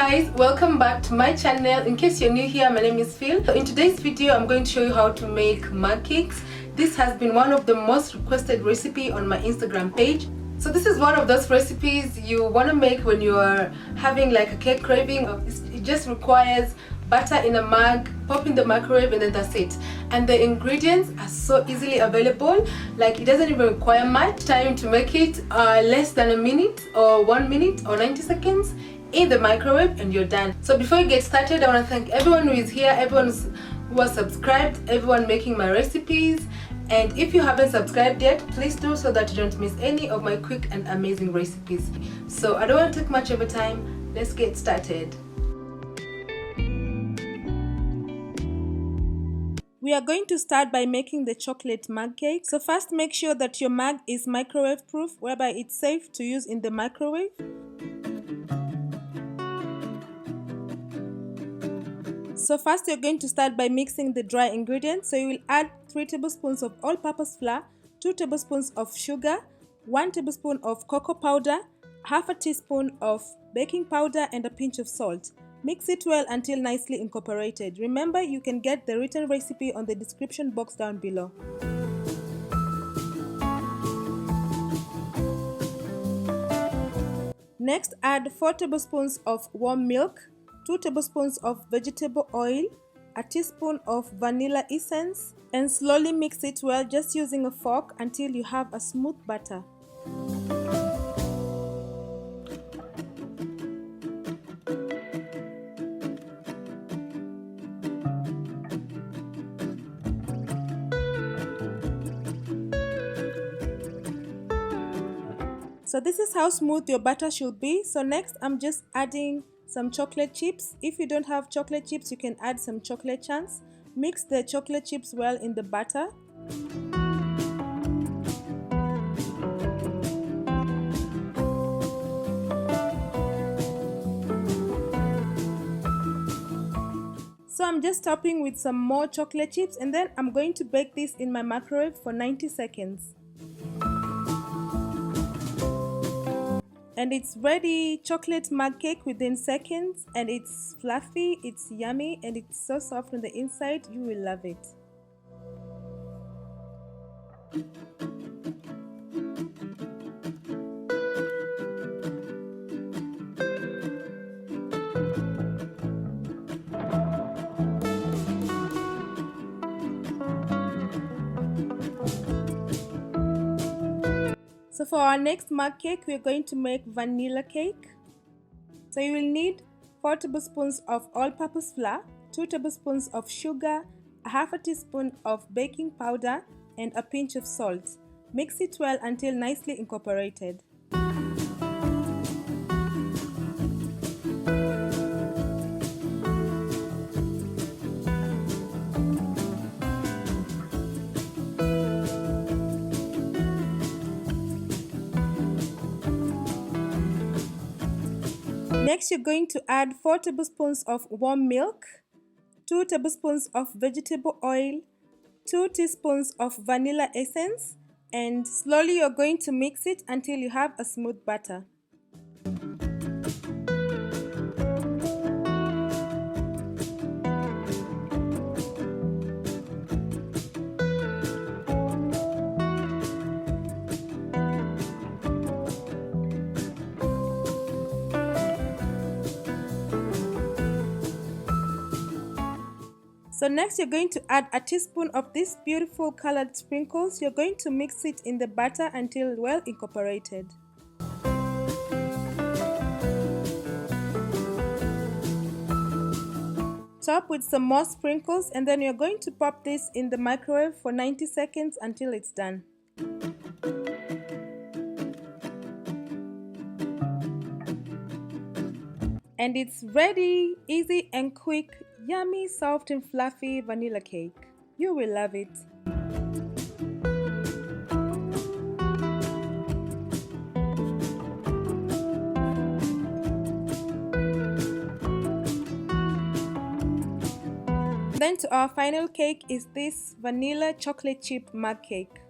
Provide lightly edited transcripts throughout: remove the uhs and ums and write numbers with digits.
guys, welcome back to my channel. In case you're new here, my name is Phil. So in today's video I'm going to show you how to make mug cakes. This has been one of the most requested recipe on my Instagram page. So this is one of those recipes you want to make when you are having like a cake craving. It just requires butter in a mug, pop in the microwave, and then that's it. And the ingredients are so easily available, like it doesn't even require much time to make it. Less than a minute or 1 minute or 90 seconds in the microwave and you're done. So before you get started, I want to thank everyone who is here, everyone who has subscribed, everyone making my recipes. And if you haven't subscribed yet, please do so that you don't miss any of my quick and amazing recipes. So I don't want to take much of your time. Let's get started. We are going to start by making the chocolate mug cake. So first, make sure that your mug is microwave proof, whereby it's safe to use in the microwave. So first, you're going to start by mixing the dry ingredients. So you will add 3 tablespoons of all-purpose flour, 2 tablespoons of sugar, 1 tablespoon of cocoa powder, half a teaspoon of baking powder, and a pinch of salt. Mix it well until nicely incorporated. Remember, you can get the written recipe on the description box down below. Next, add 4 tablespoons of warm milk, 2 tablespoons of vegetable oil, a teaspoon of vanilla essence, and slowly mix it well, just using a fork until you have a smooth batter. So this is how smooth your batter should be. So next, I'm just adding some chocolate chips. If you don't have chocolate chips, you can add some chocolate chunks. Mix the chocolate chips well in the batter. So I'm just topping with some more chocolate chips, and then I'm going to bake this in my microwave for 90 seconds. And it's ready. Chocolate mug cake within seconds, and it's fluffy, it's yummy, and it's so soft on the inside. You will love it. So for our next mug cake, we're going to make vanilla cake. So you will need 4 tablespoons of all-purpose flour, 2 tablespoons of sugar, a half a teaspoon of baking powder, and a pinch of salt. Mix it well until nicely incorporated. Next, you're going to add 4 tablespoons of warm milk, 2 tablespoons of vegetable oil, 2 teaspoons of vanilla essence, and slowly you're going to mix it until you have a smooth batter. So next, you're going to add a teaspoon of these beautiful colored sprinkles. You're going to mix it in the batter until well incorporated. Top with some more sprinkles, and then you're going to pop this in the microwave for 90 seconds until it's done. And it's ready. Easy and quick, yummy, soft and fluffy vanilla cake. You will love it. Then to our final cake is this vanilla chocolate chip mug cake.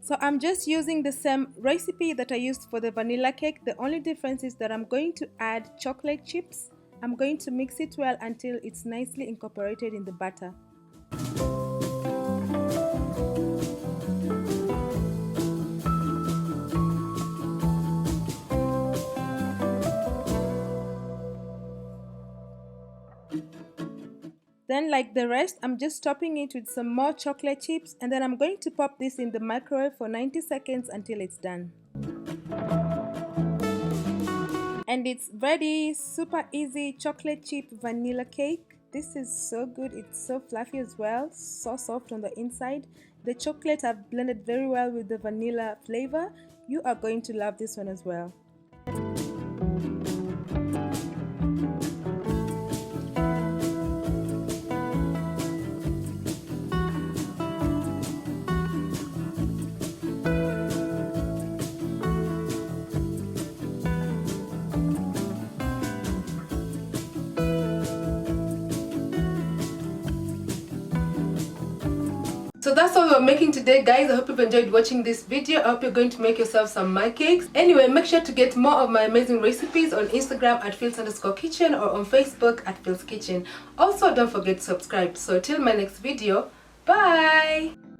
So I'm just using the same recipe that I used for the vanilla cake. The only difference is that I'm going to add chocolate chips I'm going to mix it well until it's nicely incorporated in the batter. Then, like the rest, I'm just topping it with some more chocolate chips, and then I'm going to pop this in the microwave for 90 seconds until it's done. And it's ready. Super easy chocolate chip vanilla cake. This is so good. It's so fluffy as well, so soft on the inside. The chocolate have blended very well with the vanilla flavor. You are going to love this one as well. So that's all we're making today, guys. I hope you've enjoyed watching this video. I hope you're going to make yourself some my cakes. Anyway, make sure to get more of my amazing recipes on Instagram at Phils_kitchen or on Facebook at Phil's Kitchen. Also, don't forget to subscribe. So till my next video, bye!